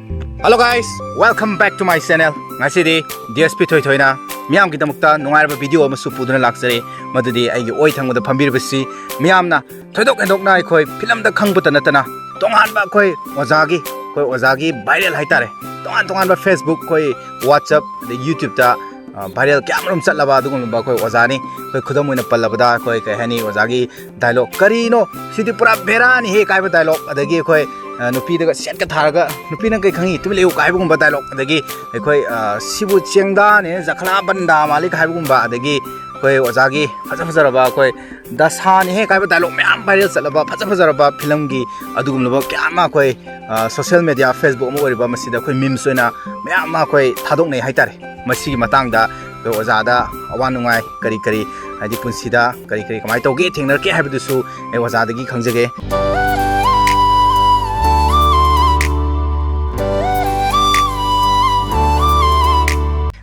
Hello guys, welcome back to my channel. Ngasidi DSP Thoi Thoina miyam ki damukta nungairba video amasu puduna laksare madudi aigi oi thangmada phambiribasi miyamna thoidok endokna akhoi film da khangbuta natana tonganba khoi ozagi viral haitare tongan Facebook khoi WhatsApp the YouTube da viral camera chatlaba dugumba khoi ozani khoi khudamoina pallabada khoi kai hani ozagi dialogue karino sidi pura berani he kai ba dialogue adagi khoi nupi daga sen ka tharaga nupi nang kai khangi tumile u kai bugumba dialogue adagi khoi sibu chengda ne zakhala banda malik kai bugumba adagi khoi ozagi fajaba khoi dasani he kai ba dialogue myam viral chatlaba fajaba film gi adugumba kyama khoi social media Facebook mo oriba masida khoi memes oina myam ma khoi thadok nei haitare masigi matangda khoi ozada awanungai kari hadi punsida kari kamai toge thengnar ke habidusu e ozadagi khangjage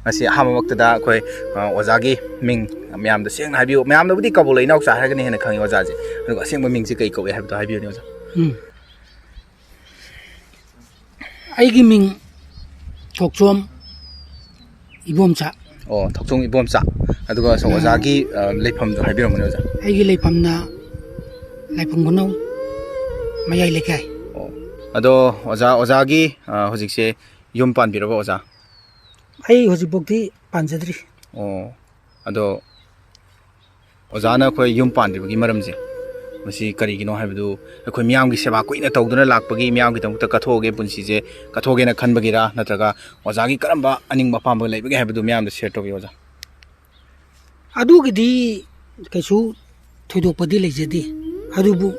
asi hama waktada koi ozagi ming myam da seng habiu myam da budi kabul inok sa hagani hena khangi ozaji aduga seng ming si kai ko habidu habiu ni oza aigi ming thokchom ibomcha thokchom ibomcha aduga so ozagi leifam do habiu mo oza aigi leifamna leifam gunau mayai lekai ado ozagi hojikse yum pan biroba oza ai hoji bokti panjadri ado ozana khoi yum pandibagi maramje masi kari gino haibdu khoi miyam gi seba koina tawduna lakpagi miyam gi tamukta kathoge punsi je kathoge na khanbagira natraga ozagi karamba aning mapamba leibagi haibdu miyam da share tobi oza adu gidi kaisu thoidopadi leijadi adubu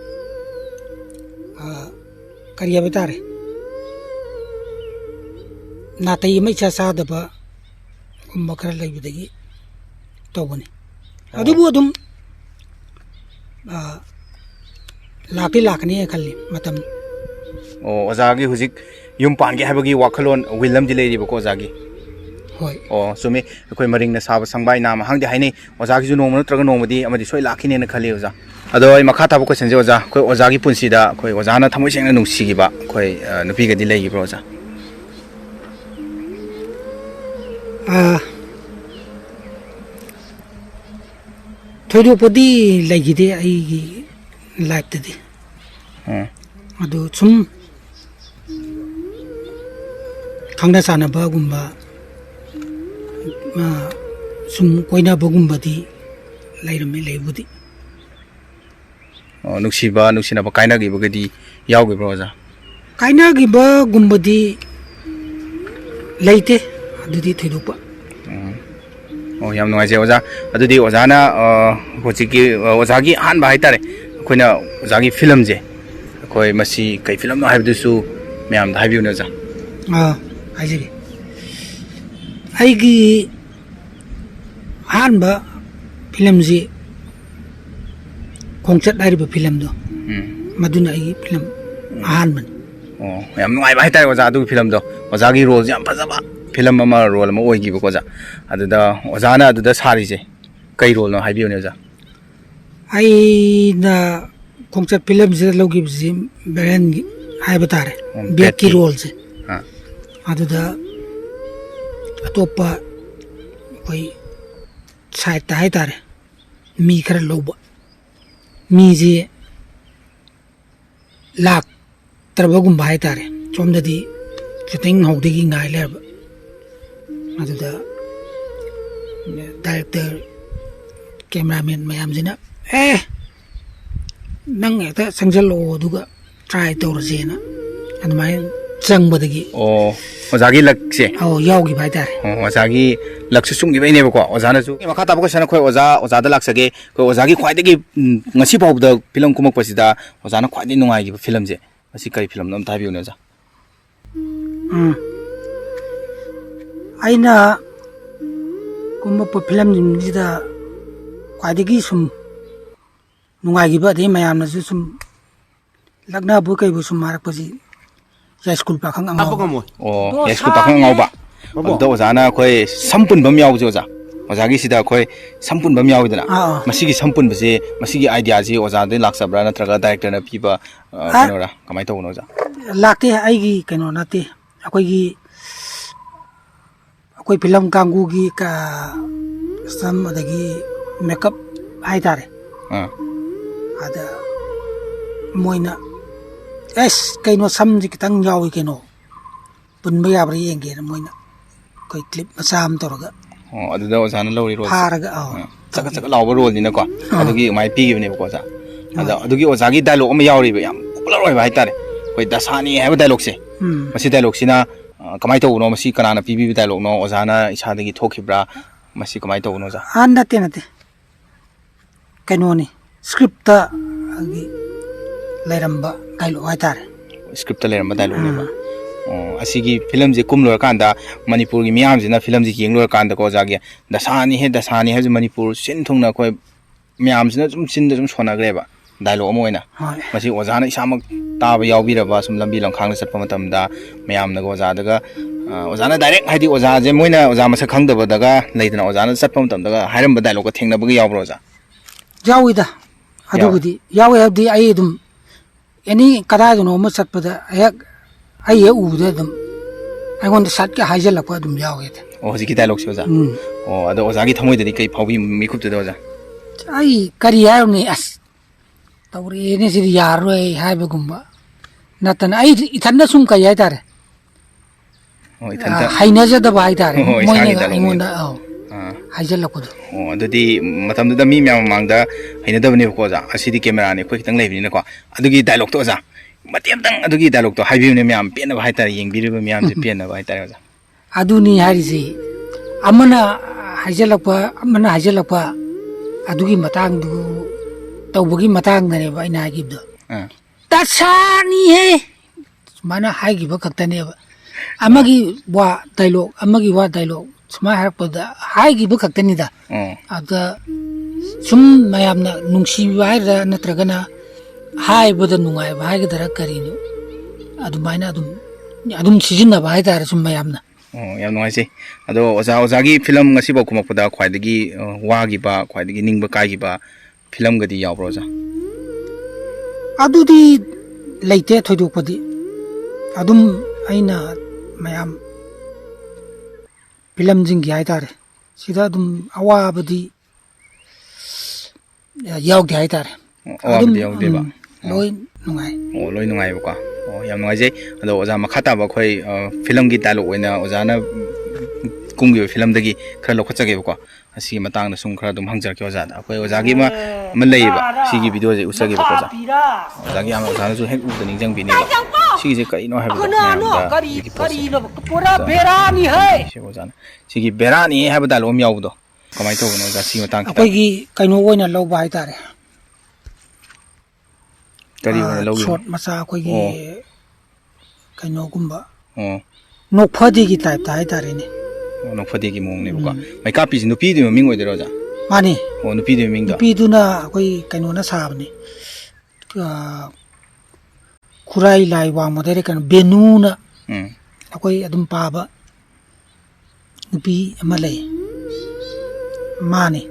kariya betare natai mai cha sa daba makara leibidagi tawbani adubu adum lakni khalli matam ozagi hujik yum pange habagi wakhalon wilam di leiri bako ozagi hoi sumi khoi maring na sab sangbai nam hangdi haini ozagi ju nomu traga nomudi amadi soi lakhine na khali oza ado ai makha tabu question je oza khoi ozagi punsi da khoi ozana thamoi sengna nungsi giba khoi nupi ga di leigi bro oza thoidopadi leigide aigi life tadi adu sum khangna sana ba gumba sum koina bagumba di lairame leibudi nuksina ba kaina gi bugadi yaw gi bro oza kaina gi ba gumba di leite adudi thoidopa yam nuai je oza adudi ozana hojiki ozagi han ba haitare khoina ozagi film je khoi masi kai film no haibdu su myam da haibiu na za haijiri aigi han ba film ji khongchat dai film do maduna aigi film han man yam nuai ba haitare oza adu film do ozagi role jam phajaba film ama role ma oigi ba ko za aduda ozana aduda sari je kai role no haibiu ne za ai na khongchat film je logi ji beren hai batare beki role je aduda atopa koi sai tai tare mi khara loba mi je lak trabagum bai tare chomdadi shooting howdigi ngai leba aduda director cameraman mayam jina nang ekta sangjalo aduga try tawrajena adumai changbadagi ozagi lakse yawgi bai tare ozagi laksu sungi bai ne ba ko ozana su makha ta ba ko sana khoi oza da laksage ko ozagi khwaidagi ngasi pawda film kumak pasida ozana khwaidai nungai gi film je asi kai film nam thabiu ne za aina kumma film jida khwaidagi sum nungai gi ba de mayam na sum lagna bu kai bu sum marak paji ya school pa khang ngau ya school pa khang ngau ba do ozana khoi sampun bam yaw jo za ozagi sida khoi sampun bam yaw dana masigi sampun base masigi idea ji oza de laksabra na traga director na piba kanora kamai to no za lakte aigi kano nate ꯑꯩꯈꯣꯏꯒꯤ ꯑꯩꯈꯣꯏ film ꯀꯥꯡꯕꯨꯒꯤ ꯁꯝ ꯑꯗꯒꯤ makeup ꯍꯥꯏꯇꯥꯔꯦ ꯑꯗ ꯃꯣꯏꯅ ꯑꯦꯁ ꯀꯩꯅꯣ ꯁꯝꯁꯤ ꯈꯤꯇꯪ ꯌꯥꯎꯏ ꯀꯩꯅꯣ ꯄꯨꯟꯕ ꯌꯥꯕ꯭ꯔꯥ ꯌꯦꯡꯒꯦꯅ ꯃꯣꯏꯅ ꯑꯩꯈꯣꯏ ꯀ꯭ꯂꯤꯞ ꯃꯆꯥ ꯑꯃ ꯇꯧꯔꯒ ꯑꯗꯨꯗ ꯑꯣꯖꯥꯅ ꯂꯧꯔꯤ ꯔꯣꯜ ꯐꯥꯔꯒ ꯆꯀꯠ ꯆꯀꯠ ꯂꯥꯎꯕ ꯔꯣꯜꯅꯤꯅꯀꯣ ꯑꯗꯨꯒꯤ ꯑꯗꯨꯃꯥꯏꯅ ꯄꯤꯈꯤꯕꯅꯦꯕꯀꯣ ꯑꯣꯖꯥ ꯑꯗ ꯑꯗꯨꯒꯤ ꯑꯣꯖꯥꯒꯤ ꯗꯥꯏꯂꯣꯛ ꯑꯃ ꯌꯥꯎꯔꯤꯕ ꯌꯥꯝ ꯄꯣꯄꯨꯂꯔ ꯑꯣꯏꯕ ꯍꯥꯏꯇꯥꯔꯦ ꯑꯩꯈꯣꯏ ꯗꯁꯥꯅꯤ ꯍꯥꯏꯕ ꯗꯥꯏꯂꯣꯛꯁꯦ ꯃꯁꯤ ꯗꯥꯏꯂꯣꯛꯁꯤꯅ ꯀꯃꯥꯏꯅ ꯇꯧꯕꯅꯣ ꯃꯁꯤ ꯀꯅꯥꯅ ꯄꯤꯕꯤꯕ ꯗꯥꯏꯂꯣꯛꯅꯣ ꯑꯣꯖꯥꯅ ꯏꯁꯥꯗꯒꯤ ꯊꯣꯛꯈꯤꯕ꯭ꯔꯥ ꯃꯁꯤ ꯀꯃꯥꯏꯅ ꯇꯧꯕꯅꯣ ꯑꯣꯖꯥ ꯅꯠꯇꯦ ꯀꯩꯅꯣꯅꯤ ꯁ꯭ꯀ꯭ꯔꯤꯞꯇ ꯂꯩꯔꯝꯕ ꯗꯥꯏꯂꯣꯛ ꯍꯥꯏꯇꯥꯔꯦ ꯁ꯭ꯀ꯭ꯔꯤꯞꯇ ꯂꯩꯔꯝꯕ ꯗꯥꯏꯂꯣꯛꯅꯦꯕ ꯑꯁꯤꯒꯤ ꯐꯤꯂꯝꯁꯦ ꯀꯨꯝ ꯂꯣꯏꯔꯀꯥꯟꯗ ꯃꯅꯤꯄꯨꯔꯒꯤ ꯃꯤꯌꯥꯝꯁꯤꯅ ꯐꯤꯂꯝꯁꯦ ꯌꯦꯡ ꯂꯣꯏꯔꯀꯥꯟꯗꯀꯣ ꯑꯣꯖꯥꯒꯤ ꯗꯁꯥꯅꯤ ꯍꯥꯏꯕꯁꯤ ꯃꯅꯤꯄꯨꯔ ꯁꯤꯟ ꯊꯨꯡꯅ ꯑꯩꯈꯣꯏ ꯃꯌꯥꯝꯁꯤꯅ ꯁꯨꯝ ꯆꯤꯟꯗ ꯁꯨꯝ ꯁꯣꯟꯅꯈ꯭ꯔꯦꯕ ꯗꯥꯏꯂꯣꯛ ꯑꯃ ꯑꯣꯏꯅ ꯃꯁꯤ ꯑꯣꯖꯥꯅ ꯏꯁꯥꯃꯛ ꯇꯥꯕ ꯌꯥꯎꯕꯤꯔꯕ ꯁꯨꯝ ꯂꯝꯕꯤ ꯂꯝꯈꯥꯡꯗ ꯆꯠꯄ ꯃꯇꯝꯗ ꯃꯌꯥꯝꯅꯒ ꯑꯣꯖꯥꯗꯒ ꯑꯣꯖꯥꯅ ꯗꯥꯏꯔꯦꯛ ꯍꯥꯏꯗꯤ ꯑꯣꯖꯥꯁꯦ ꯃꯣꯏꯅ ꯑꯣꯖꯥ ꯃꯁꯛ ꯈꯪꯗꯕꯗꯒ ꯂꯩꯗꯅ ꯑꯣꯖꯥꯅ ꯆꯠꯄ ꯃꯇꯝꯗꯒ ꯍꯥꯏꯔꯝꯕ ꯗꯥꯏꯂꯣꯛꯀ ꯊꯦꯡꯅꯕꯒ ꯌꯥꯎꯕ꯭ꯔꯣ ꯑꯣꯖꯥ ꯌꯥꯎꯏꯗ ꯑꯗꯨꯕꯨꯗꯤ ꯌꯥꯎꯋꯦ ꯍꯥꯏꯕꯗꯤ ꯑꯩ ꯑꯗꯨꯝ ꯑꯦꯅꯤ ꯀꯗꯥꯏꯗꯅꯣ ꯑꯃ ꯆꯠꯄꯗ ꯑꯩ ꯍꯦꯛ ꯎꯕꯗ ꯑꯗꯨꯝ ꯑꯩꯉꯣꯟꯗ ꯁꯠꯀ ꯍꯥꯏꯖꯤꯜꯂꯛꯄ ꯑꯗꯨꯝ ꯌꯥꯎꯋꯦꯗ ꯍꯧꯖꯤꯛꯀꯤ ꯗꯥꯏꯂꯣꯛꯁꯦ ꯑꯣꯖꯥ ꯑꯗꯣ ꯑꯣꯖꯥꯒꯤ ꯊꯃꯣꯏꯗꯗꯤ ꯀꯩ ꯐꯥꯎꯕꯤ ꯃꯤꯀꯨꯞꯇꯨꯗ ꯑꯣꯖꯥ ꯑꯩ ꯀꯔꯤ ꯍꯥꯏꯔꯨꯅꯤ ꯑꯁ ꯇꯧꯔꯛꯑꯦꯅꯦ ꯁꯤꯗꯤ ꯌꯥꯔꯔꯣꯏ ꯍꯥꯏꯕꯒꯨꯝꯕ ꯅꯠꯇꯅ ꯑꯩ ꯏꯊꯟꯗ ꯁꯨꯝ ꯀꯩ ꯍꯥꯏꯇꯥꯔꯦ ꯍꯩꯅꯖꯗꯕ ꯍꯥꯏꯇꯥꯔꯦ ꯃꯣꯏꯅꯒ ꯑꯩꯉꯣꯟꯗ ꯍꯥꯏꯖꯤꯜꯂꯛꯄꯗꯣ ꯑꯗꯨꯗꯤ ꯃꯇꯝꯗꯨꯗ ꯃꯤ ꯃꯌꯥꯝ ꯃꯃꯥꯡꯗ ꯍꯩꯅꯗꯕꯅꯦꯕꯀꯣ ꯑꯣꯖꯥ ꯑꯁꯤꯗꯤ ꯀꯦꯃꯦꯔꯥꯅꯤ ꯑꯩꯈꯣꯏ ꯈꯤꯇꯪ ꯂꯩꯕꯅꯤꯅꯀꯣ ꯑꯗꯨꯒꯤ ꯗꯥꯏꯂꯣꯛꯇꯣ ꯑꯣꯖꯥ ꯃꯇꯦꯛ ꯑꯃꯇꯪ ꯑꯗꯨꯒꯤ ꯗꯥꯏꯂꯣꯛꯇꯣ ꯍꯥꯏꯕꯤꯌꯨꯅꯦ ꯃꯌꯥꯝ ꯄꯦꯟꯅꯕ ꯍꯥꯏꯇꯥꯔꯦ ꯌꯦꯡꯕꯤꯔꯤꯕ ꯃꯌꯥꯝꯁꯦ ꯄꯦꯟꯅꯕ ꯍꯥꯏꯇꯥꯔꯦ ꯑꯣꯖꯥ ꯑꯗꯨꯅꯤ ꯍꯥꯏꯔꯤꯁꯤ ꯑꯃꯅ ꯍꯥꯏꯖꯤꯜꯂꯛꯄ ꯑꯗꯨꯒꯤ ꯃꯇꯥꯡꯗꯨ ꯇꯧꯕꯒꯤ ꯃꯇꯥꯡꯗꯅꯦꯕ ꯑꯩꯅ ꯍꯥꯏꯈꯤꯕꯗꯣ ꯗꯁꯥꯅꯤꯍꯦ ꯁꯨꯃꯥꯏꯅ ꯍꯥꯏꯈꯤꯕ ꯈꯛꯇꯅꯦꯕ ꯑꯃꯒꯤ ꯋꯥ ꯗꯥꯏꯂꯣꯛ ꯁꯨꯃꯥꯏꯅ ꯍꯥꯏꯔꯛꯄꯗ ꯍꯥꯏꯈꯤꯕ ꯈꯛꯇꯅꯤꯗ ꯑꯗ ꯁꯨꯝ ꯃꯌꯥꯝꯅ ꯅꯨꯡꯁꯤꯕ ꯍꯥꯏꯒꯗ꯭ꯔꯥ ꯅꯠꯇ꯭ꯔꯒꯅ ꯍꯥꯏꯕꯗ ꯅꯨꯡꯉꯥꯏꯕ ꯍꯥꯏꯒꯗ꯭ꯔꯥ ꯀꯔꯤꯅꯣ ꯑꯗꯨꯃꯥꯏꯅ ꯑꯗꯨꯝ ꯁꯤꯖꯤꯟꯅꯕ ꯍꯥꯏꯇꯥꯔꯦ ꯁꯨꯝ ꯃꯌꯥꯝꯅ ꯌꯥꯝ ꯅꯨꯡꯉꯥꯏꯖꯩ ꯑꯗꯣ ꯑꯣꯖꯥꯒꯤ ꯐꯤꯂꯝ ꯉꯁꯤꯐꯥꯎ ꯀꯨꯝꯃꯛꯄꯗ ꯈ꯭ꯋꯥꯏꯗꯒꯤ ꯋꯥꯈꯤꯕ ꯈ꯭ꯋꯥꯏꯗꯒꯤ ꯅꯤꯡꯕ ꯀꯥꯏꯈꯤꯕ ꯐꯤꯂꯝꯒꯗꯤ ꯌꯥꯎꯕ꯭ꯔꯣ ꯑꯣꯖꯥ ꯑꯗꯨꯗꯤ ꯂꯩꯇꯦ ꯊꯣꯏꯗꯣꯛꯄꯗꯤ ꯑꯗꯨꯝ ꯑꯩꯅ ꯃꯌꯥꯝ ꯐꯤꯂꯝꯁꯤꯡꯒꯤ ꯍꯥꯏꯇꯥꯔꯦ ꯁꯤꯗ ꯑꯗꯨꯝ ꯑꯋꯥꯕꯗꯤ ꯌꯥꯎꯗꯦ ꯍꯥꯏꯇꯥꯔꯦ ꯑꯋꯥꯕꯗꯤ ꯌꯥꯎꯗꯦꯕ ꯂꯣꯏ ꯅꯨꯡꯉꯥꯏ ꯂꯣꯏ ꯅꯨꯡꯉꯥꯏꯕꯀꯣ ꯌꯥꯝ ꯅꯨꯡꯉꯥꯏꯖꯩ ꯑꯗꯣ ꯑꯣꯖꯥ ꯃꯈꯥ ꯇꯥꯕ ꯑꯩꯈꯣꯏ ꯐꯤꯂꯝꯒꯤ ꯗꯥꯏꯂꯣꯛ ꯑꯣꯏꯅ ꯑꯣꯖꯥꯅ ꯀꯨꯝꯈꯤꯕ ꯐꯤꯂꯝꯗꯒꯤ ꯈꯔ ꯂꯧꯈꯠꯆꯒꯦꯕꯀꯣ ꯑꯁꯤꯒꯤ ꯃꯇꯥꯡꯗ ꯁꯨꯝ ꯈꯔ ꯑꯗꯨꯝ ꯍꯪꯖꯔꯛꯀꯦ ꯑꯣꯖꯥꯗ ꯑꯩꯈꯣꯏ ꯑꯣꯖꯥꯒꯤ ꯑꯃ ꯂꯩꯌꯦꯕ ꯁꯤꯒꯤ ꯚꯤꯗꯤꯑꯣꯁꯦ ꯎꯠꯆꯒꯦꯕꯀꯣ ꯑꯣꯖꯥ ꯑꯣꯖꯥꯒꯤ ꯌꯥꯝꯅ ꯑꯣꯖꯥꯅꯁꯨ ꯍꯦꯛ ꯎꯕꯗ ꯅꯤꯡꯁꯤꯡꯕꯤꯅꯦꯕ ꯁꯤꯒꯤꯁꯦ ꯀꯔꯤꯅꯣ ꯍꯥꯏꯕꯗꯣ ꯃꯌꯥꯝꯗ ꯍꯧꯖꯤꯛꯀꯤ ꯄꯣꯠꯁꯦ ꯑꯣꯖꯥꯅ ꯁꯤꯒꯤ ꯕꯦꯔꯥꯅꯤ ꯍꯥꯏꯕ ꯗꯥꯏꯂꯣꯛ ꯑꯃ ꯌꯥꯎꯕꯗꯣ ꯀꯃꯥꯏꯅ ꯇꯧꯕꯅꯣ ꯑꯣꯖꯥ ꯁꯤꯒꯤ ꯃꯇꯥꯡ ꯑꯩꯈꯣꯏꯒꯤ ꯀꯩꯅꯣ ꯑꯣꯏꯅ ꯂꯧꯕ ꯍꯥꯏꯇꯥꯔꯦ ꯀꯔꯤ ꯑꯣꯏꯅ ꯂꯧꯒꯦ ꯁꯣꯔꯠ ꯃꯆꯥ ꯑꯩꯈꯣꯏꯒꯤ ꯀꯩꯅꯣꯒꯨꯝꯕ ꯅꯣꯛꯐꯗꯦꯒꯤ ꯇꯥꯏꯞꯇ ꯍꯥꯏꯇꯥꯔꯦꯅꯦ ꯅꯣꯛꯐꯗꯦꯒꯤ ꯃꯑꯣꯡꯅꯦꯕꯀꯣ ꯃꯩꯀꯥꯞꯄꯤꯁꯤ ꯅꯨꯄꯤꯗꯨꯒꯤ ꯃꯃꯤꯡ ꯑꯣꯏꯗꯣꯏꯔꯣ ꯑꯣꯖꯥ ꯃꯥꯅꯤ ꯅꯨꯄꯤꯗꯨꯒꯤ ꯃꯃꯤꯡꯗꯣ ꯅꯨꯄꯤꯗꯨꯅ ꯑꯩꯈꯣꯏ ꯀꯩꯅꯣꯅ ꯁꯥꯕꯅꯤ ꯈꯨꯔꯥꯏ ꯂꯥꯏ ꯋꯥꯡꯃꯗꯩꯔ ꯀꯩꯅꯣ ꯕꯦꯅꯨꯅ ꯑꯩꯈꯣꯏ ꯑꯗꯨꯝ ꯄꯥꯕ ꯅꯨꯄꯤ ꯑꯃ ꯂꯩ ꯃꯥꯅꯤ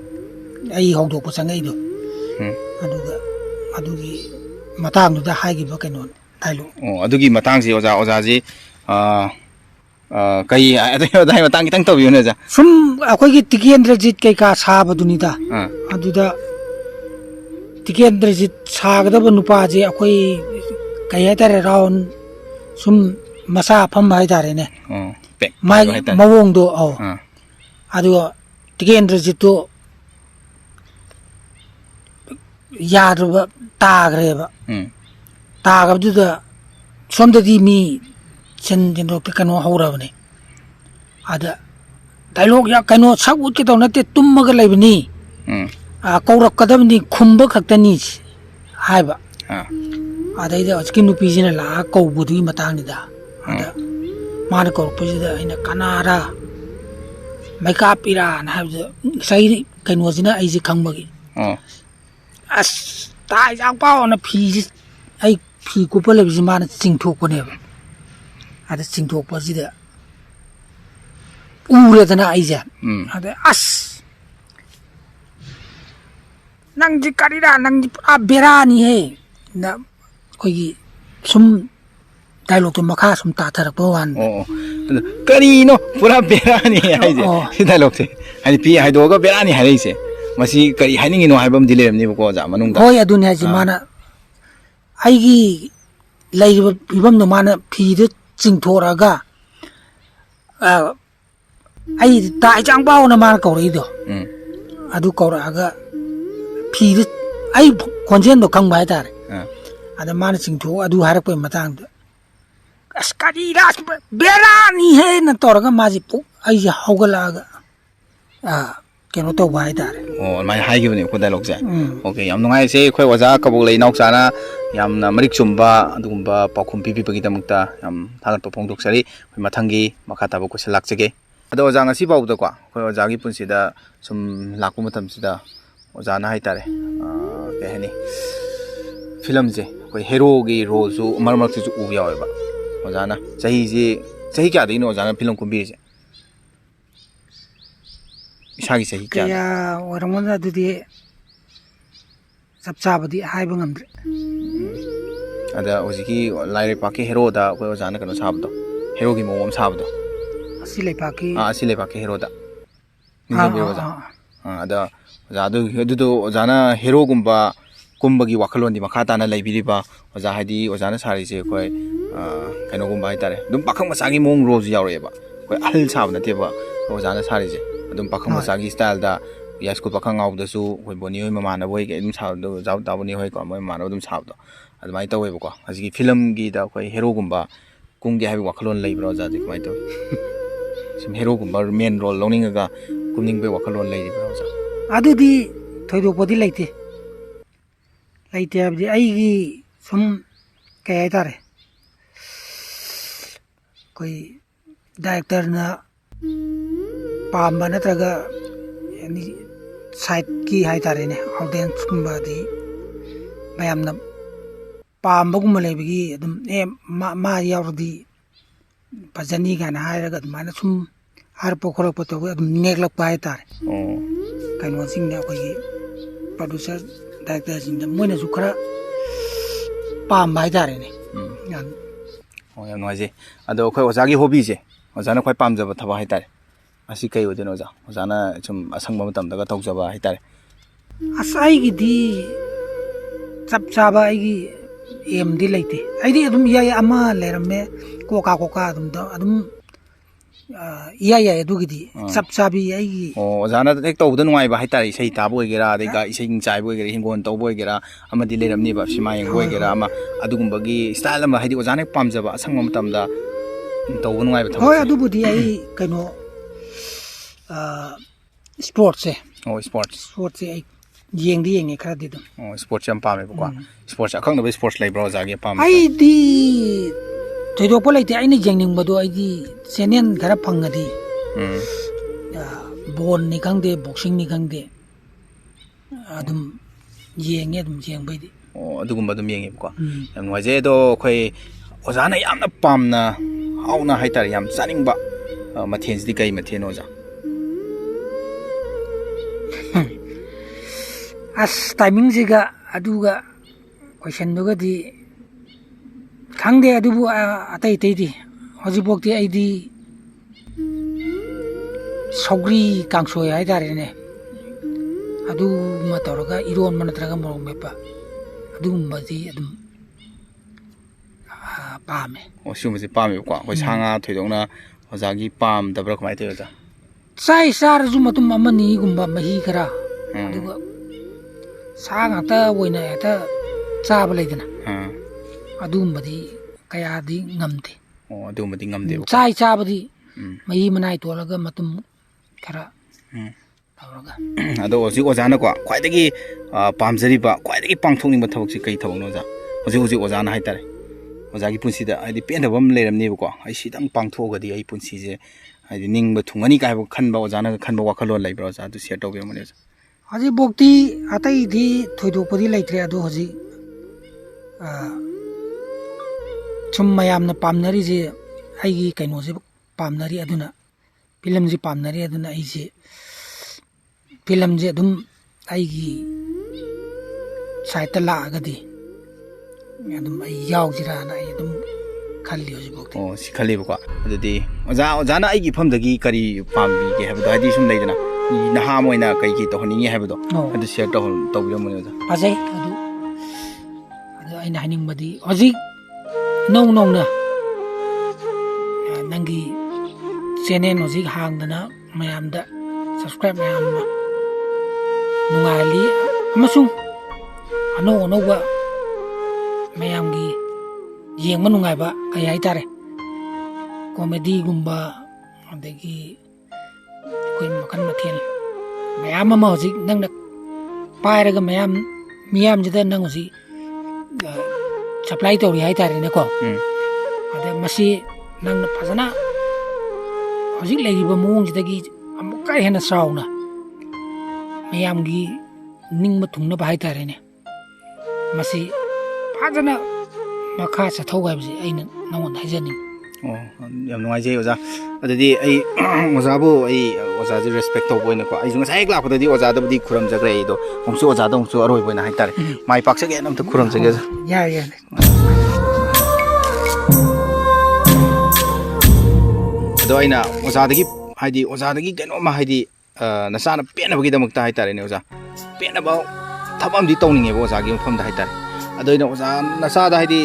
ꯑꯩ ꯍꯧꯗꯣꯛꯄ ꯆꯪꯉꯛꯏꯗꯣ ꯑꯗꯨꯒ ꯑꯗꯨꯒꯤ ꯃꯇꯥꯡꯗꯨꯗ ꯍꯥꯏꯈꯤꯕ ꯀꯩꯅꯣ ꯗꯥꯏꯂꯣꯛ ꯑꯗꯨꯒꯤ ꯃꯇꯥꯡꯁꯤ ꯑꯣꯖꯥꯁꯤ ꯀꯩ ꯑꯗꯨꯒꯤ ꯃꯇꯥꯡ ꯈꯤꯇꯪ ꯇꯧꯕꯤꯌꯨꯅꯦ ꯑꯣꯖꯥ ꯁꯨꯝ ꯑꯩꯈꯣꯏꯒꯤ ꯇꯤꯀꯦꯟꯗ꯭ꯔꯖꯤꯠ ꯀꯩꯀꯥ ꯁꯥꯕꯗꯨꯅꯤꯗ ꯑꯗꯨꯗ ꯇꯤꯀꯦꯟꯗ꯭ꯔꯖꯤꯠ ꯁꯥꯒꯗꯕ ꯅꯨꯄꯥꯁꯦ ꯑꯩꯈꯣꯏ ꯀꯩ ꯍꯥꯏꯇꯥꯔꯦ ꯔꯥꯎꯟ ꯁꯨꯝ ꯃꯆꯥ ꯐꯝꯕ ꯍꯥꯏꯇꯥꯔꯦꯅꯦ ꯃꯥꯒꯤ ꯃꯑꯣꯡꯗꯣ ꯑꯗꯨꯒ ꯇꯤꯀꯦꯟꯗ꯭ꯔꯖꯤꯠꯇꯣ ꯌꯥꯗ꯭ꯔꯕ ꯇꯥꯈ꯭ꯔꯦꯕ ꯇꯥꯈ꯭ꯔꯕꯗꯨꯗ ꯁꯣꯝꯗꯗꯤ ꯃꯤ ꯁꯤꯟꯗꯣꯛꯇ ꯀꯩꯅꯣ ꯍꯧꯔꯕꯅꯤ ꯑꯗ ꯗꯥꯏꯂꯣꯛ ꯀꯩꯅꯣ ꯁꯛ ꯎꯠꯀꯦ ꯇꯧ ꯅꯠꯇꯦ ꯇꯨꯝꯃꯒ ꯂꯩꯕꯅꯤ ꯀꯧꯔꯛꯀꯗꯕꯅꯤ ꯈꯨꯝꯕ ꯈꯛꯇꯅꯤ ꯍꯥꯏꯕ ꯑꯗꯩꯗ ꯍꯧꯖꯤꯛꯀꯤ ꯅꯨꯄꯤꯁꯤꯅ ꯂꯥꯛꯑꯒ ꯀꯧꯕꯗꯨꯒꯤ ꯃꯇꯥꯡꯅꯤꯗ ꯑꯗ ꯃꯥꯅ ꯀꯧꯔꯛꯄꯁꯤꯗ ꯑꯩꯅ ꯀꯅꯥꯔꯥ ꯃꯩꯀꯥꯞꯄꯤꯔꯥꯅ ꯍꯥꯏꯕꯗ ꯉꯁꯥꯏ ꯀꯩꯅꯣꯁꯤꯅ ꯑꯩꯁꯦ ꯈꯪꯕꯒꯤ ꯑꯁ ꯇꯥꯏꯖꯥꯛꯄꯥꯎꯅ ꯐꯤꯁꯤ ꯑꯩ ꯐꯤ ꯀꯨꯞꯄ ꯂꯩꯕꯁꯤ ꯃꯥꯅ ꯆꯤꯡꯊꯣꯛꯄꯅꯦꯕ ꯑꯗ ꯆꯤꯡꯊꯣꯛꯄꯁꯤꯗ ꯎꯔꯦꯗꯅ ꯑꯩꯁꯦ ꯑꯗ ꯑꯁ ꯅꯪꯁꯤ ꯀꯔꯤꯔꯥ ꯅꯪꯁꯤ ꯄꯨꯔꯥ ꯕꯦꯔꯥꯅꯤꯍꯦ ꯑꯩꯈꯣꯏꯒꯤ ꯁꯨꯝ डायलॉग तो मखा सुम ताथरक वन करीनो पूरा बेरानी हाइजे सी डायलॉग से हाइ पी हाइदोगा बेरानी हाइसे मसी करी हाइनिंगिनो हाइबम दिलेरमनी बको जा मनुंग होय अदुनि हाइजे माना आइगी लैरिबा फिबम नो माना फीदो चिंथोरागा आई ताइ चांगबाव ना माना कौरइदो अदु कौरागा फीदो आई खोंजेन दो खंगबा हाइतारे अदा माना चिंथो अदु हारक पे मतांग अस करी रास बेरानी है न तोरगा माजी पु आई हौगलागा केनो तो वाई तारे ओ माय हाइगिबने को डायलॉग से ओके याम नुंगाइ से खोय ओजा कबोक ले नौचाना यामना मरिक चुम्बा अदुगुम्बा पाखुम पिपिबगी दमक्ता याम थागत फोंदोक सरी खोय मथंगी मखा ताबो को लाक्चगे अदो ओजा ngasi बाउदा को खोय ओजागी पुनसिदा सुम लाकु मतम सिदा ओजाना हाइ तारे के हनी फिल्म जे खोय हीरो गी रोल सु मरमक सु उ यावेबा ओजाना सही क्या दिनो ओजाना फिल्म कुंबी से इसागी सही क्या या वरमन अदुदी सब चाबदी हाइबा ngamdre अदा ओजिकी लाइरे पाके हीरो दा कोय ओजाना कनो साबदो हीरो की मोम साबदो असि लेपाके हीरो दा निजे बिरो ओजा अदा ओजादु हेदुदो ओजाना हीरो गुम्बा कुंबगी वाखलोंदी मखा ताना लैबिरिबा ओजा हाइदी ओजाना सारिसे कोय कनो गुम्बा हाइतारे दुम पाखंग मसागी मोंग रोज यावरेबा कोय अहल साब नतेबा ओजाना सारिसे अदुम पाखंग मसागी स्टाइल दा या स्कूल पाखंग आउदसु कोय बोनी होय ममाना बोय के दुम साबदो जाव ताबनी होय को मोय माना दुम साबदो अदमाय तवेबको हजिकी फिल्म गी दा कोय हीरो गुम्बा कुंगे हाइबा वाखलोन लैब्रो जाजि कमाय तो सिम हीरो गुम्बा मेन रोल लौनिंगा कुमनिंग बे वाखलोन लैब्रो जा अदुदी थोइदोपदि लैते हाबदि आइगी सुम कय हाइतारे कोई डायरेक्टर ना पाम्बा नत्रगा यानी साइड की हाइतारे ने ऑडियंस कुंबादी मयामना पाम्बा गुम लेबगी अदुम ए मा यावरदी फजनी गाना हायरगा अदमाना सुम हार पोखरक पतो अदुम नेगलक हाइतारे कनो सिंग ने कोई प्रोड्यूसर डायरेक्टर सिंग मोइना सु खरा पाम्बा हाइतारे ने ओ याम नोइजे अदो खोय ओजागी हॉबी जे ओजाना खोय पामजबा थबा हाइतारे असी कई ओदेनो ओजा ओजाना सुम असंग मतम दगा तौजबा हाइतारे असाइगी दी सब चाबा आइगी एम दी लेते आइदी अदुम याय अमा लेरमे कोका अदुम याय अदुगिदी सब चाबी आइगी ओ ओजाना एक तौबद नुवाइबा हाइतारे सही ताबो गेरा देगा इसिंग चाइबो गेरा हिंगोन तौबो गेरा अमदि लेरमनी बा सिमा यंगो गेरा अमा अदुगुम्बगी स्टाइल अमा हाइदी ओजाना पामजबा असंग मतमदा तौबो नुवाइबा थबा होय अदुबुदी आई कनो स्पोर्ट्स से स्पोर्ट्स से आई येंगे खरा दी स्पोर्ट्स यम पामे बको स्पोर्ट्स अखंग नबे स्पोर्ट्स लाइब्रो जागे पाम आई दी थोइदोप लेते आइने येंनिंगबदो आइदी चैनल खरा फंगदी बोन नि खंगदे बॉक्सिंग नि खंगदे अदुम येंगे अदुम येंबैदी अदुगुम्बा अदुम येंगे बको यम नवाजे दो खोय ओजाना यामना पामना हाउना हाइतारे याम चानिंगबा मथेंसदी कई मथेन ओजा अस टाइमिंग जिगा अदुगा क्वेश्चन दुगदी खंगदे अदुबु अतै तैदी हजिबोक्ति आइदी सौग्री कांगसोय हाइतारेने अदु मतरगा इरोन मनत्रगा मोरग मेपा अदुगुम्बदी अदुम पामे ओ सुमसे पामे को कोइ सांगा थोइदोंना ओजागी पाम दब्रा कमाय ते ओजा साइ सारजु मतुम अमनी गुम्बा मही खरा अदुगा सागाता ओइना एता चाबा लेदना अदुगुम्बदी कयादी ngamde ओ अदुगुम्बदी ngamde साइ चाबदी मही मनाइ तोलगा मतुम खरा तौरगा अदो ओजि ओजाना को ख्वाइदगी पामजरिबा ख्वाइदगी पांगथोकनिबा थबकसि कई थबनो जा ओजि ओजाना हाइतारे ओजागी पुंसिदा आइदि पेनदबम लेरमनेबको आई सिदंग पांगथोगदी आई पुंसिजे आइदि निंगबा थुंगनी कायबो खनबा ओजाना खनबा वाखलो लाइब्रो जा दु शेयर तोबे मने हजि बोक्ति अतै दि थोइदोपदि लैत्रे अदो हजि सुम मयामना पामनरी जे आइगी कैनो जे पामनरी अदुना फिल्म जे पामनरी अदुना आई जे फिल्म जे अदुम आइगी साइट लागदी अदुम आई यावजिराना आई अदुम ꯈꯜꯂꯤ ꯍꯧꯖꯤꯛꯐꯥꯎꯗꯤ ꯑꯣ ꯁꯤ ꯈꯜꯂꯤꯕꯀꯣ ꯑꯗꯨꯗꯤ ꯑꯣꯖꯥꯅ ꯑꯩꯒꯤ ꯏꯐꯝꯗꯒꯤ ꯀꯔꯤ ꯄꯥꯝꯕꯤꯒꯦ ꯍꯥꯏꯕꯗꯣ ꯍꯥꯏꯗꯤ ꯁꯨꯝ ꯂꯩꯗꯅ ꯅꯍꯥ ꯑꯃ ꯑꯣꯏꯅ ꯀꯩ ꯇꯧꯍꯟꯅꯤꯡꯉꯤ ꯍꯥꯏꯕꯗꯣ ꯑꯗꯨ ꯁꯤꯌꯔ ꯇꯧꯕꯤꯔꯝꯕꯅꯦ ꯑꯣꯖꯥ ꯐꯖꯩ ꯑꯗꯨ ꯑꯩꯅ ꯍꯥꯏꯅꯤꯡꯕꯗꯤ ꯍꯧꯖꯤꯛ ꯅꯧ ꯅꯧꯅ ꯅꯪꯒꯤ ꯆꯦꯅꯦꯜ ꯍꯧꯖꯤꯛ ꯍꯥꯡꯗꯅ ꯃꯌꯥꯝꯗ ꯁꯕꯁꯀ꯭ꯔꯥꯏꯕ ꯃꯌꯥꯝ ꯑꯃ ꯅꯨꯡꯉꯥꯏꯍꯜꯂꯤ ꯑꯃꯁꯨꯡ ꯑꯅꯧ ꯑꯅꯧꯕ ꯃꯌꯥꯝꯒꯤ ꯌꯦꯡꯕ ꯅꯨꯡꯉꯥꯏꯕ ꯀꯩ ꯍꯥꯏꯇꯥꯔꯦ ꯀꯣꯃꯦꯗꯤꯒꯨꯝꯕ ꯑꯗꯒꯤ ꯑꯩꯈꯣꯏ ꯃꯈꯜ ꯃꯊꯦꯜ ꯃꯌꯥꯝ ꯑꯃ ꯍꯧꯖꯤꯛ ꯅꯪꯅ ꯄꯥꯏꯔꯒ ꯃꯤꯌꯥꯝꯁꯤꯗ ꯅꯪ ꯍꯧꯖꯤꯛ ꯁꯄ꯭ꯂꯥꯏ ꯇꯧꯔꯤ ꯍꯥꯏꯇꯥꯔꯦꯅꯦꯀꯣ ꯑꯗ ꯃꯁꯤ ꯅꯪꯅ ꯐꯖꯅ ꯍꯧꯖꯤꯛ ꯂꯩꯔꯤꯕ ꯃꯑꯣꯡꯁꯤꯗꯒꯤ ꯑꯃꯨꯛꯀ ꯍꯦꯟꯅ ꯆꯥꯎꯅ ꯃꯌꯥꯝꯒꯤ ꯅꯤꯡꯕ ꯊꯨꯡꯅꯕ ꯍꯥꯏꯇꯥꯔꯦꯅꯦ ꯃꯁꯤ ꯐꯖꯅ ꯃꯈꯥ ꯆꯠꯊꯧ ꯍꯥꯏꯕꯁꯤ ꯑꯩꯅ ꯅꯉꯣꯟꯗ ꯍꯥꯏꯖꯅꯤꯡꯉꯤ ꯑꯣ ꯌꯥꯝ ꯅꯨꯡꯉꯥꯏꯖꯩ ꯑꯣꯖꯥ ꯑꯗꯨꯗꯤ ꯑꯩ ꯑꯣꯖꯥꯕꯨ ꯑꯣꯖꯥꯁꯦ ꯔꯦꯁꯄꯦꯛ ꯇꯧꯕ ꯑꯣꯏꯅꯀꯣ ꯑꯩꯁꯨ ꯉꯁꯥꯏ ꯍꯦꯛ ꯂꯥꯛꯄꯗꯗꯤ ꯑꯣꯖꯥꯗꯕꯨꯗꯤ ꯈꯨꯔꯨꯝꯖꯈ꯭ꯔꯦ ꯑꯩꯗꯣ ꯑꯃꯨꯛꯁꯨ ꯑꯣꯖꯥꯗ ꯑꯃꯨꯛꯁꯨ ꯑꯔꯣꯏꯕ ꯑꯣꯏꯅ ꯍꯥꯏꯇꯥꯔꯦ ꯃꯥꯏ ꯄꯥꯛꯆꯒꯦꯅ ꯑꯝꯇ ꯈꯨꯔꯨꯝꯖꯒꯦ ꯑꯣꯖꯥ ꯌꯥꯏ ꯌꯥꯏ ꯑꯗꯣ ꯑꯩꯅ ꯑꯣꯖꯥꯗꯒꯤ ꯀꯩꯅꯣꯝꯃ ꯍꯥꯏꯗꯤ ꯅꯁꯥꯅ ꯄꯦꯟꯅꯕꯒꯤꯗꯃꯛꯇ ꯍꯥꯏꯇꯥꯔꯦꯅꯦ ꯑꯣꯖꯥ ꯄꯦꯟꯅꯕ ꯊꯕꯛ ꯑꯃꯗꯤ ꯇꯧꯅꯤꯡꯉꯦꯕ ꯑꯣꯖꯥꯒꯤ ꯃꯐꯝꯗ ꯍꯥꯏꯇꯥꯔꯦ ꯑꯗꯣ ꯑꯩꯅ ꯑꯣꯖꯥ ꯅꯁꯥꯗ ꯍꯥꯏꯗꯤ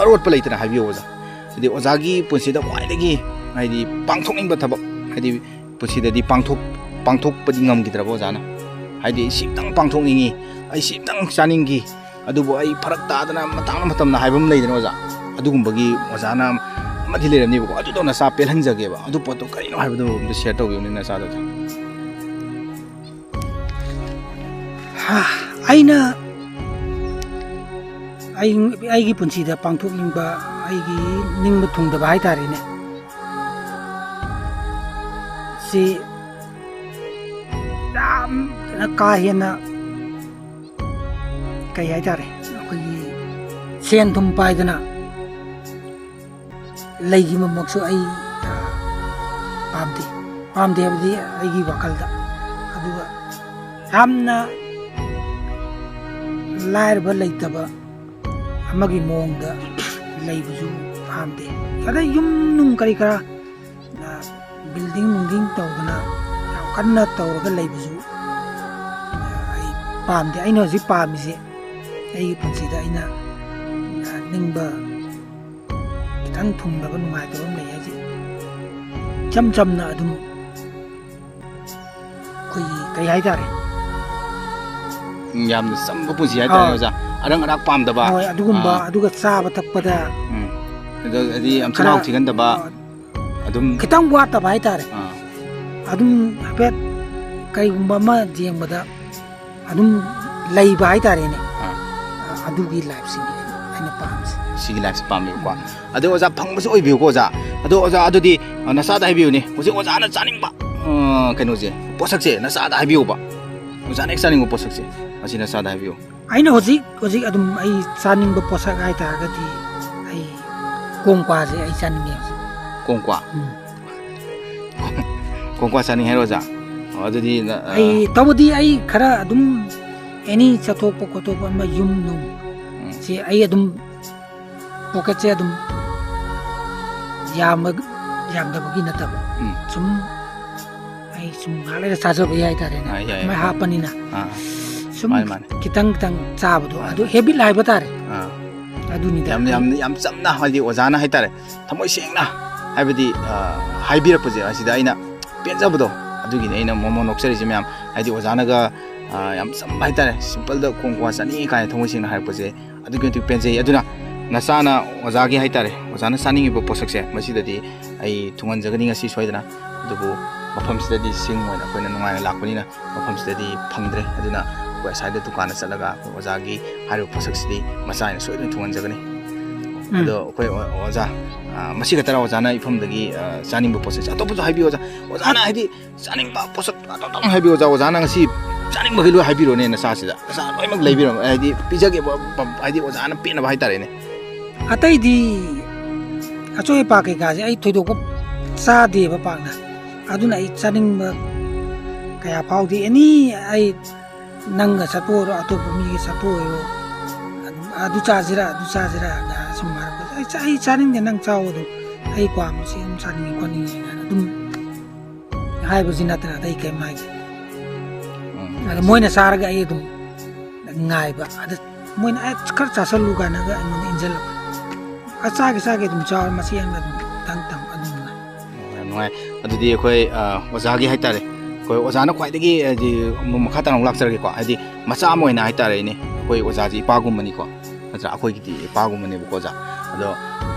ꯑꯔꯣꯠꯄ ꯂꯩꯇꯅ ꯍꯥꯏꯕꯤꯌꯨ ꯑꯣꯖꯥ ꯍꯥꯏꯗꯤ ꯑꯣꯖꯥꯒꯤ ꯄꯨꯟꯁꯤꯗ ꯈ꯭ꯋꯥꯏꯗꯒꯤ ꯍꯥꯏꯗꯤ ꯄꯥꯡꯊꯣꯛꯅꯤꯡꯕ ꯊꯕꯛ ꯍꯥꯏꯗꯤ ꯄꯨꯟꯁꯤꯗꯗꯤ ꯄꯥꯡꯊꯣꯛꯄꯗꯤ ꯉꯝꯈꯤꯗ꯭ꯔꯕ ꯑꯣꯖꯥꯅ ꯍꯥꯏꯗꯤ ꯁꯤꯝꯇꯪ ꯄꯥꯡꯊꯣꯛꯅꯤꯡꯉꯤ ꯑꯩ ꯁꯤꯝꯇꯪ ꯆꯥꯅꯤꯡꯈꯤ ꯑꯗꯨꯕꯨ ꯑꯩ ꯐꯔꯛ ꯇꯥꯗꯅ ꯃꯇꯝꯅ ꯍꯥꯏꯕ ꯑꯃ ꯂꯩꯗꯅ ꯑꯣꯖꯥ ꯑꯗꯨꯒꯨꯝꯕꯒꯤ ꯑꯣꯖꯥꯅ ꯑꯃꯗꯤ ꯂꯩꯔꯝꯅꯦꯕꯀꯣ ꯑꯗꯨꯗꯣ ꯅꯁꯥ ꯄꯦꯜꯍꯟꯖꯒꯦꯕ ꯑꯗꯨ ꯄꯣꯠꯇꯣ ꯀꯔꯤꯅꯣ ꯍꯥꯏꯕꯗꯨ ꯑꯝꯇ ꯁꯤꯌꯔ ꯇꯧꯕꯤꯌꯨꯅꯦ ꯅꯁꯥꯗꯣ ꯑꯩꯅ ꯑꯩꯒꯤ ꯄꯨꯟꯁꯤꯗ ꯄꯥꯡꯊꯣꯛꯅꯤꯡꯕ ꯑꯩꯒꯤ ꯅꯤꯡꯕ ꯊꯨꯡꯗꯕ ꯍꯥꯏꯇꯥꯔꯦꯅꯦ ꯁꯤ ꯌꯥꯝꯅ ꯀꯥ ꯍꯦꯟꯅ ꯀꯩ ꯍꯥꯏꯇꯥꯔꯦ ꯑꯩꯈꯣꯏꯒꯤ ꯁꯦꯟ ꯊꯨꯝ ꯄꯥꯏꯗꯅ ꯂꯩꯈꯤꯕꯃꯛꯁꯨ ꯑꯩ ꯄꯥꯝꯗꯦ ꯍꯥꯏꯕꯗꯤ ꯑꯩꯒꯤ ꯋꯥꯈꯜꯗ ꯑꯗꯨꯒ ꯌꯥꯝꯅ ꯂꯥꯏꯔꯕ ꯂꯩꯇꯕ ꯑꯃꯒꯤ ꯃꯑꯣꯡꯗ ꯂꯩꯕꯁꯨ ꯄꯥꯝꯗꯦ ꯑꯗꯩ ꯌꯨꯝ ꯅꯨꯡ ꯀꯔꯤ ꯀꯔꯥ ꯕꯤꯜꯗꯤꯡ ꯅꯨꯡꯗꯤꯡ ꯇꯧꯗꯅ ꯌꯥꯝ ꯀꯟꯅ ꯇꯧꯔꯒ ꯂꯩꯕꯁꯨ ꯑꯩ ꯄꯥꯝꯗꯦ ꯑꯩꯅ ꯍꯧꯖꯤꯛ ꯄꯥꯝꯃꯤꯁꯦ ꯑꯩꯒꯤ ꯄꯨꯟꯁꯤꯗ ꯑꯩꯅ ꯅꯤꯡꯕ ꯈꯤꯇꯪ ꯊꯨꯡꯅꯕ ꯅꯨꯡꯉꯥꯏꯇꯕ ꯑꯃ ꯂꯩ ꯍꯥꯏꯁꯦ ꯏꯆꯝ ꯆꯝꯅ ꯑꯗꯨꯝ ꯑꯩꯈꯣꯏꯒꯤ ꯀꯩ ꯍꯥꯏꯇꯥꯔꯦ ꯌꯥꯝꯅ ꯆꯝꯕ ꯄꯨꯟꯁꯤ ꯍꯥꯏꯇꯥꯔꯦ ꯑꯣꯖꯥ ꯑꯔꯪ ꯑꯔꯥꯛ ꯄꯥꯝꯗꯕ ꯍꯣꯏ ꯑꯗꯨꯒꯨꯝꯕ ꯑꯗꯨꯒ ꯆꯥꯕ ꯊꯛꯄꯗ ꯑꯗꯨꯗꯤ ꯌꯥꯝ ꯆꯤꯜꯍꯥꯎ ꯊꯤꯒꯟꯗꯕ ꯑꯗꯨꯝ ꯈꯤꯇꯪ ꯋꯥꯠꯇꯕ ꯍꯥꯏꯇꯥꯔꯦ ꯑꯗꯨꯝ ꯍꯥꯏꯐꯦꯠ ꯀꯩꯒꯨꯝꯕ ꯑꯃ ꯌꯦꯡꯕꯗ ꯑꯗꯨꯝ ꯂꯩꯕ ꯍꯥꯏꯇꯥꯔꯦꯅꯦ ꯑꯗꯨꯒꯤ ꯂꯥꯏꯐꯁꯤꯅꯤ ꯑꯩꯅ ꯄꯥꯝꯃꯤꯁꯦ ꯁꯤꯒꯤ ꯂꯥꯏꯐꯁꯦ ꯄꯥꯝꯃꯦꯕꯀꯣ ꯑꯗꯣ ꯑꯣꯖꯥ ꯐꯪꯕꯁꯨ ꯑꯣꯏꯕꯤꯌꯨꯀꯣ ꯑꯣꯖꯥ ꯑꯗꯣ ꯑꯣꯖꯥ ꯑꯗꯨꯗꯤ ꯅꯁꯥꯗ ꯍꯥꯏꯕꯤꯌꯨꯅꯦ ꯍꯧꯖꯤꯛ ꯑꯣꯖꯥꯅ ꯆꯥꯅꯤꯡꯕ ꯀꯩꯅꯣꯁꯦ ꯄꯣꯠꯁꯛꯁꯦ ꯅꯁꯥꯗ ꯍꯥꯏꯕꯤꯌꯨꯕ ꯑꯣꯖꯥꯅ ꯍꯦꯛ ꯆꯥꯅꯤꯡꯕ ꯄꯣꯠꯁꯛꯁꯦ ꯃꯁꯤ ꯅꯁꯥꯗ ꯍꯥꯏꯕꯤꯌꯨ ꯑꯩꯅ ꯍꯧꯖꯤꯛ ꯑꯗꯨꯝ ꯑꯩ ꯆꯥꯅꯤꯡꯕ ꯄꯣꯠꯁꯛ ꯍꯥꯏꯇꯥꯔꯒꯗꯤ ꯑꯩ ꯀꯣꯡꯀ꯭ꯋꯥꯁꯦ ꯑꯩ ꯆꯥꯅꯤꯡꯉꯦ ꯍꯧꯖꯤꯛ ꯀꯣꯡꯀ꯭ꯋꯥ ꯆꯥꯅꯤꯡꯉꯦ ꯍꯥꯏꯔꯣ ꯑꯣꯖꯥ ꯑꯗꯨꯗꯤ ꯑꯩ ꯇꯧꯕꯗꯤ ꯑꯩ ꯈꯔ ꯑꯗꯨꯝ ꯑꯦꯅꯤ ꯆꯠꯊꯣꯛꯄ ꯈꯣꯠꯇꯣꯛꯄ ꯑꯃ ꯌꯨꯝ ꯅꯨꯡ ꯁꯤ ꯑꯩ ꯑꯗꯨꯝ ꯄꯣꯀꯦꯠꯁꯦ ꯑꯗꯨꯝ ꯌꯥꯝꯗꯕꯒꯤ ꯅꯠꯇꯕ ꯁꯨꯝ ꯑꯩ ꯁꯨꯝ ꯉꯥꯏꯍꯥꯛ ꯂꯩꯔ ꯆꯥꯖꯕ ꯌꯥꯏ ꯍꯥꯏꯇꯥꯔꯦꯅꯦ ꯃꯥꯏ ꯍꯥꯞꯄꯅꯤꯅ ꯁꯨꯝ ꯈꯤꯇꯪ ꯆꯥꯕꯗꯣ ꯑꯗꯨ ꯍꯦꯕꯤꯠ ꯍꯥꯏꯕ ꯇꯥꯔꯦ ꯑꯗꯨꯅꯤꯗ ꯌꯥꯝ ꯆꯝꯅ ꯍꯥꯏꯗꯤ ꯑꯣꯖꯥꯅ ꯍꯥꯏꯇꯥꯔꯦ ꯊꯃꯣꯏ ꯁꯦꯡꯅ ꯍꯥꯏꯕꯗꯤ ꯍꯥꯏꯕꯤꯔꯛꯄꯁꯦ ꯑꯁꯤꯗ ꯑꯩꯅ ꯄꯦꯟꯖꯕꯗꯣ ꯑꯗꯨꯒꯤꯅꯤ ꯑꯩꯅ ꯃꯣꯃꯣ ꯅꯣꯛꯆꯔꯤꯁꯦ ꯃꯌꯥꯝ ꯍꯥꯏꯗꯤ ꯑꯣꯖꯥꯅꯒ ꯌꯥꯝ ꯆꯝꯕ ꯍꯥꯏꯇꯥꯔꯦ ꯁꯤꯝꯄꯜꯗ ꯀꯣꯡꯀ꯭ꯋꯥ ꯆꯥꯅꯤꯡꯉꯤ ꯀꯥꯏꯅ ꯊꯃꯣꯏ ꯁꯦꯡꯅ ꯍꯥꯏꯔꯛꯄꯁꯦ ꯑꯗꯨꯛꯀꯤ ꯃꯇꯤꯛ ꯄꯦꯟꯖꯩ ꯑꯗꯨꯅ ꯅꯁꯥꯅ ꯑꯣꯖꯥꯒꯤ ꯍꯥꯏꯇꯥꯔꯦ ꯑꯣꯖꯥꯅ ꯆꯥꯅꯤꯡꯉꯤꯕ ꯄꯣꯠꯁꯛꯁꯦ ꯃꯁꯤꯗꯗꯤ ꯑꯩ ꯊꯨꯡꯍꯟꯖꯒꯅꯤ ꯉꯁꯤ ꯁꯣꯏꯗꯅ ꯑꯗꯨꯕꯨ ꯃꯐꯝꯁꯤꯗꯗꯤ ꯁꯤꯡ ꯑꯣꯏꯅ ꯑꯩꯈꯣꯏꯅ ꯅꯨꯡꯉꯥꯏꯅ ꯂꯥꯛꯄꯅꯤꯅ ꯃꯐꯝꯁꯤꯗꯗꯤ ꯐꯪꯗ꯭ꯔꯦ ꯑꯗꯨꯅ ꯑꯩꯈꯣꯏ ꯑꯁꯥꯏꯗ ꯗꯨꯀꯥꯟꯗ ꯆꯠꯂꯒ ꯑꯩꯈꯣꯏ ꯑꯣꯖꯥꯒꯤ ꯍꯥꯏꯔꯤꯕ ꯄꯣꯠꯁꯛꯁꯤꯗꯤ ꯃꯆꯥ ꯑꯣꯏꯅ ꯁꯣꯏꯗꯅ ꯊꯨꯡꯍꯟꯖꯒꯅꯤ ꯑꯗꯣ ꯑꯩꯈꯣই ꯑꯣꯖꯥ ꯃꯁꯤ ꯈꯛꯇꯔ ꯑꯣꯖꯥꯅ ꯏꯐꯝꯗꯒꯤ ꯆꯥꯅꯤꯡꯕ ꯄꯣꯠꯁꯛꯁꯦ ꯑꯇꯣꯞꯄꯁꯨ ꯍꯥꯏꯕꯤꯌꯨ ꯑꯣꯖꯥꯅ ꯍꯥꯏꯗꯤ ꯆꯥꯅꯤꯡꯕ ꯄꯣꯠꯁꯛ ꯑꯇꯣꯞꯄ ꯍꯥꯏꯕꯤꯌꯨ ꯑꯣꯖꯥꯅ ꯉꯁꯤ ꯆꯥꯅꯤꯡꯕꯈꯩ ꯂꯣꯏ ꯍꯥꯏꯕꯤꯔꯣꯅꯦ ꯅꯁꯥꯁꯤꯗ ꯅꯁꯥ ꯂꯣꯏꯅꯃꯛ ꯂꯩꯕꯤꯔꯣ ꯍꯥꯏꯗꯤ ꯄꯤꯖꯒꯦꯕ ꯍꯥꯏꯗꯤ ꯑꯣꯖꯥꯅ ꯄꯦꯟꯅꯕ ꯍꯥꯏꯇꯥꯔꯦꯅꯦ ꯑꯇꯩꯗꯤ ꯑꯆꯣꯏ ꯑꯄꯥ ꯀꯩꯀꯥꯁꯦ ꯑꯩ ꯊꯣꯏꯗꯣꯛꯄ ꯆꯥꯗꯦꯕ ꯄꯥꯛꯅ ꯑꯗꯨꯅ ꯑꯩ ꯆꯥꯅꯤꯡꯕ ꯀꯌꯥ ꯐꯥꯎꯗꯦ ꯑꯦꯅꯤ ꯑꯩ ꯅꯪꯒ ꯆꯠꯄ ꯑꯣꯏꯔꯣ ꯑꯇꯣꯞꯄ ꯃꯤꯒ ꯆꯠꯄ ꯑꯣꯏꯔꯣ ꯑꯗꯨ ꯆꯥꯁꯤꯔꯥ ꯁꯨꯝ ꯍꯥꯏꯔꯛꯄ ꯑꯩ ꯆꯥꯅꯤꯡꯗꯦ ꯅꯪ ꯆꯥꯎ ꯑꯗꯨꯝ ꯑꯩ ꯄꯥꯝꯕꯁꯤ ꯑꯗꯨꯝ ꯆꯥꯅꯤꯡꯉꯤ ꯈꯣꯠꯅꯤꯡꯉꯤ ꯀꯥꯏꯅ ꯑꯗꯨꯝ ꯍꯥꯏꯕꯁꯤ ꯅꯠꯇꯅ ꯑꯇꯩ ꯀꯩꯝ ꯍꯥꯏꯗꯦ ꯑꯗ ꯃꯣꯏꯅ ꯆꯥꯔꯒ ꯑꯩ ꯑꯗꯨꯝ ꯉꯥꯏꯕ ꯑꯗ ꯃꯣꯏꯅ ꯈꯔ ꯆꯥꯁꯜꯂꯨ ꯀꯥꯏꯅꯒ ꯑꯩꯉꯣꯟꯗ ꯏꯟꯁꯤꯜꯂꯛꯄ ꯆꯥꯒꯦ ꯑꯗꯨꯝ ꯆꯥꯎꯔ ꯃꯁꯤ ꯑꯩꯅ ꯑꯗꯨꯝ ꯇꯪ ꯑꯗꯨꯝ ꯌꯥꯝ ꯅꯨꯡꯉꯥꯏ ꯑꯗꯨꯗꯤ ꯑꯩꯈꯣꯏ ꯑꯣꯖꯥꯒꯤ ꯍꯥꯏꯇꯥꯔꯦ ꯑꯩꯈꯣꯏ ꯑꯣꯖꯥꯅ ꯈ꯭ꯋꯥꯏꯗꯒꯤ ꯍꯥꯏꯗꯤ ꯃꯈꯥ ꯇꯥꯅ ꯂꯥꯛꯆꯔꯒꯦꯀꯣ ꯍꯥꯏꯗꯤ ꯃꯆꯥ ꯑꯃ ꯑꯣꯏꯅ ꯍꯥꯏꯇꯥꯔꯦꯅꯦ ꯑꯩꯈꯣꯏ ꯑꯣꯖꯥꯁꯤ ꯏꯄꯥꯒꯨꯝꯕꯅꯤꯀꯣ ꯅꯠꯇ꯭ꯔꯥ ꯑꯩꯈꯣꯏꯒꯤꯗꯤ ꯏꯄꯥꯒꯨꯝꯕꯅꯦꯕꯀꯣ ꯑꯣꯖꯥ ꯑꯗꯣ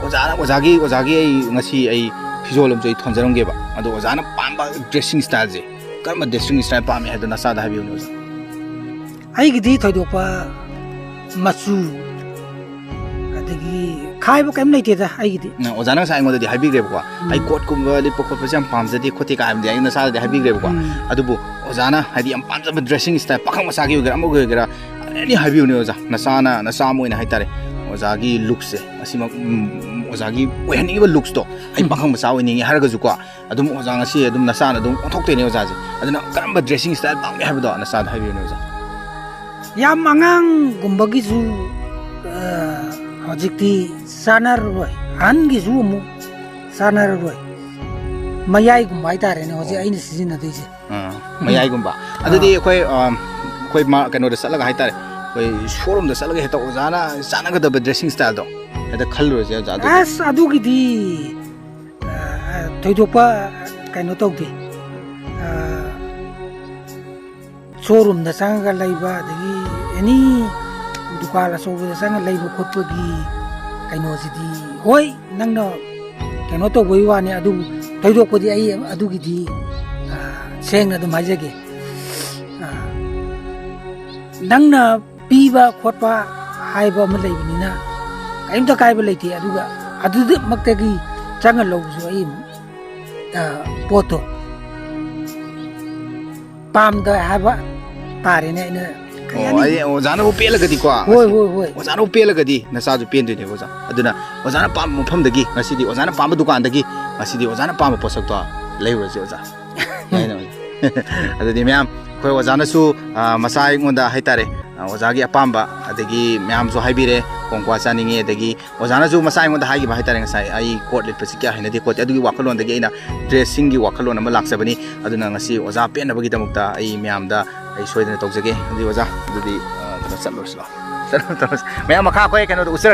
ꯑꯣꯖꯥꯒꯤ ꯑꯩ ꯉꯁꯤ ꯑꯩ ꯐꯤꯖꯣꯜ ꯑꯃꯁꯨ ꯑꯩ ꯊꯣꯟꯖꯔꯝꯒꯦꯕ ꯑꯗꯣ ꯑꯣꯖꯥꯅ ꯄꯥꯝꯕ ꯗ꯭ꯔꯦꯁꯤꯡ ꯁ꯭ꯇꯥꯏꯜꯁꯦ ꯀꯔꯝꯕ ꯗ꯭ꯔꯦꯁꯤꯡ ꯁ꯭ꯇꯥꯏꯜ ꯄꯥꯝꯃꯦ ꯍꯥꯏꯕꯗꯣ ꯅꯆꯥꯗ ꯍꯥꯏꯕꯤꯌꯨꯅꯦ ꯑꯣꯖꯥ ꯑꯩꯒꯤꯗꯤ ꯊꯣꯏꯗꯣꯛꯄ ꯃꯆꯨ ꯑꯗꯒꯤ ꯈꯥꯏꯕ ꯀꯩꯝ ꯂꯩꯇꯦꯗ ꯑꯩꯒꯤꯗꯤ ꯑꯣꯖꯥꯅ ꯉꯁꯥꯏ ꯑꯩꯉꯣꯟꯗꯗꯤ ꯍꯥꯏꯕꯤꯈ꯭ꯔꯦꯕꯀꯣ ꯑꯩ ꯀꯣꯠꯀꯨꯝꯕ ꯂꯤꯠꯄ ꯈꯣꯠꯄꯁꯦ ꯌꯥꯝ ꯄꯥꯝꯖꯗꯦ ꯈꯣꯠꯇꯦ ꯀꯥ ꯍꯥꯏꯕꯗꯤ ꯑꯩ ꯅꯆꯥꯗꯗꯤ ꯍꯥꯏꯕꯤꯈ꯭ꯔꯦꯕꯀꯣ ꯑꯗꯨꯕꯨ ꯑꯣꯖꯥꯅ ꯍꯥꯏꯗꯤ ꯌꯥꯝ ꯄꯥꯝꯖꯕ ꯗ꯭ꯔꯦꯁꯤꯡ ꯁ꯭ꯇꯥꯏꯜ ꯄꯥꯈꯪ ꯃꯆꯥꯒꯤ ꯑꯣꯏꯒꯦꯔꯥ ꯑꯃꯒꯤ ꯑꯣꯏꯒꯦꯔꯥ ꯑꯦꯅꯤ ꯍꯥꯏꯕꯤꯌꯨꯅꯦ ꯑꯣꯖꯥ ꯅꯆꯥ ꯑꯃ ꯑꯣꯏꯅ ꯍꯥꯏꯇꯥꯔꯦ ꯑꯣꯖꯥꯒꯤ ꯂꯨꯛꯁꯦ ꯑꯁꯤꯃꯛ ꯑꯣꯖꯥꯒꯤ ꯑꯣꯏꯍꯟꯅꯤꯡꯉꯤꯕ ꯂꯨꯛꯁꯇꯣ ꯑꯩ ꯄꯥꯈꯪ ꯃꯆꯥ ꯑꯣꯏꯅꯤꯡꯉꯤ ꯍꯥꯏꯔꯒꯁꯨꯀꯣ ꯑꯗꯨꯝ ꯑꯣꯖꯥ ꯉꯁꯤ ꯑꯗꯨꯝ ꯅꯆꯥꯅ ꯑꯗꯨꯝ ꯑꯣꯟꯊꯣꯛꯇꯣꯏꯅꯦ ꯑꯣꯖꯥꯁꯦ ꯑꯗꯨꯅ ꯀꯔꯝꯕ ꯗ꯭ꯔꯦꯁꯤꯡ ꯁ꯭ꯇꯥꯏꯜ ꯄꯥꯝꯒꯦ ꯍꯥꯏꯕꯗꯣ ꯅꯆꯥꯗ ꯍꯥꯏꯕꯤꯌꯨꯅꯦ ꯑꯣꯖꯥ ꯌꯥꯝ ꯑꯉꯥꯡꯒꯨꯝꯕꯒꯤꯁꯨ ꯍꯧꯖꯤꯛꯇꯤ ꯆꯥꯅꯔꯔꯣꯏ ꯑꯍꯟꯒꯤꯁꯨ ꯑꯃꯨꯛ ꯆꯥꯅꯔꯔꯣꯏ ꯃꯌꯥꯏꯒꯨꯝꯕ ꯍꯥꯏꯇꯥꯔꯦꯅꯦ ꯍꯧꯖꯤꯛ ꯑꯩꯅ ꯁꯤꯖꯤꯟꯅꯗꯣꯏꯁꯦ ꯃꯌꯥꯏꯒꯨꯝꯕ ꯑꯗꯨꯗꯤ ꯑꯩꯈꯣꯏ ꯀꯩꯅꯣꯗ ꯆꯠꯂꯒ ꯍꯥꯏꯇꯥꯔꯦ ꯑꯩꯈꯣꯏ ꯁꯣꯔꯨꯝꯗ ꯆꯠꯂꯒ ꯍꯦꯛꯇ ꯑꯣꯖꯥꯅ ꯆꯥꯟꯅꯒꯗꯕ ꯗ꯭ꯔꯦꯁꯤꯡ ꯁ꯭ꯇꯥꯏꯜꯗꯣ ꯍꯦꯛꯇ ꯈꯜꯂꯨꯔꯁꯦ ꯑꯣꯖꯥ ꯑꯁ ꯑꯗꯨꯒꯤꯗꯤ ꯊꯣꯏꯗꯣꯛꯄ ꯀꯩꯅꯣ ꯇꯧꯗꯦ ꯁꯣꯔꯨꯝꯗ ꯆꯪꯉꯒ ꯂꯩꯕ ꯑꯗꯒꯤ ꯑꯦꯅꯤ ꯗꯨꯀꯥꯟ ꯑꯆꯧꯕꯗ ꯆꯪꯉꯒ ꯂꯩꯕ ꯈꯣꯠꯄꯒꯤ ꯀꯩꯅꯣꯁꯤꯗꯤ ꯍꯣꯏ ꯅꯪꯅ ꯀꯩꯅꯣ ꯇꯧꯕꯒꯤ ꯋꯥꯅꯤ ꯑꯗꯨꯕꯨ ꯊꯣꯏꯗꯣꯛꯄꯗꯤ ꯑꯩ ꯑꯗꯨꯒꯤꯗꯤ ꯁꯦꯡꯅ ꯑꯗꯨꯝ ꯍꯥꯏꯖꯒꯦ ꯅꯪꯅ ꯄꯤꯕ ꯈꯣꯠꯄ ꯍꯥꯏꯕ ꯑꯃ ꯂꯩꯕꯅꯤꯅ ꯀꯔꯤꯝꯇ ꯀꯥꯏꯕ ꯂꯩꯇꯦ ꯑꯗꯨꯒ ꯑꯗꯨꯃꯛꯇꯒꯤ ꯆꯪꯉ ꯂꯧꯕꯁꯨ ꯑꯩ ꯄꯣꯠꯇꯣ ꯄꯥꯝꯗ ꯍꯥꯏꯕ ꯇꯥꯔꯦꯅꯦ ꯑꯩꯅ ꯑꯣꯖꯥꯅꯕꯨ ꯄꯦꯜꯂꯒꯗꯤꯀꯣ ꯍꯣꯏ ꯑꯣꯖꯥꯅꯕꯨ ꯄꯦꯜꯂꯒꯗꯤ ꯅꯆꯥꯁꯨ ꯄꯦꯟꯗꯣꯏꯅꯦꯕ ꯑꯣꯖꯥ ꯑꯗꯨꯅ ꯑꯣꯖꯥꯅ ꯄꯥꯝꯕ ꯃꯐꯝꯗꯒꯤ ꯉꯁꯤꯗꯤ ꯑꯣꯖꯥꯅ ꯄꯥꯝꯕ ꯗꯨꯀꯥꯟꯗꯒꯤ ꯉꯁꯤꯗꯤ ꯑꯣꯖꯥꯅ ꯄꯥꯝꯕ ꯄꯣꯠꯁꯛꯇꯣ ꯂꯩꯔꯨꯔꯁꯤ ꯑꯣꯖꯥ ꯌꯥꯏꯅ ꯑꯣꯖꯥ ꯑꯗꯨꯗꯤ ꯃꯌꯥꯝ ꯑꯩꯈꯣꯏ ꯑꯣꯖꯥꯅꯁꯨ ꯃꯆꯥ ꯑꯩꯉꯣꯟꯗ ꯍꯥꯏꯇꯥꯔꯦ ꯑꯣꯖꯥꯒꯤ ꯑꯄꯥꯝꯕ ꯑꯗꯒꯤ ꯃꯌꯥꯝꯁꯨ ꯍꯥꯏꯕꯤꯔꯦ ꯀꯣꯡꯀ꯭ꯋꯥ ꯆꯥꯅꯤꯡꯉꯤ ꯑꯗꯒꯤ ꯑꯣꯖꯥꯅꯁꯨ ꯃꯆꯥ ꯑꯩꯉꯣꯟꯗ ꯍꯥꯏꯈꯤꯕ ꯍꯥꯏꯇꯥꯔꯦ ꯉꯁꯥꯏ ꯑꯩ ꯀꯣꯠ ꯂꯤꯠꯄꯁꯤ ꯀꯌꯥ ꯍꯩꯅꯗꯦ ꯈꯣꯠꯇꯦ ꯑꯗꯨꯒꯤ ꯋꯥꯈꯜꯂꯣꯟꯗꯒꯤ ꯑꯩꯅ ꯗ꯭ꯔꯦꯁꯁꯤꯡꯒꯤ ꯋꯥꯈꯜꯂꯣꯟ ꯑꯃ ꯂꯥꯛꯆꯕꯅꯤ ꯑꯗꯨꯅ ꯉꯁꯤ ꯑꯣꯖꯥ ꯄꯦꯟꯅꯕꯒꯤꯗꯃꯛꯇ ꯑꯩ ꯃꯌꯥꯝꯗ ꯑꯩ ꯁꯣꯏꯗꯅ ꯇꯧꯖꯒꯦ ꯑꯗꯨꯗꯤ ꯑꯣꯖꯥ ꯑꯗꯨꯗꯤ ꯆꯠꯂꯨꯔꯁꯤ ꯂꯥꯛꯑꯣ ꯃꯌꯥꯝ ꯃꯈꯥ ꯑꯩꯈꯣꯏ ꯀꯩꯅꯣꯗ ꯎꯠꯆꯔꯛꯀꯦ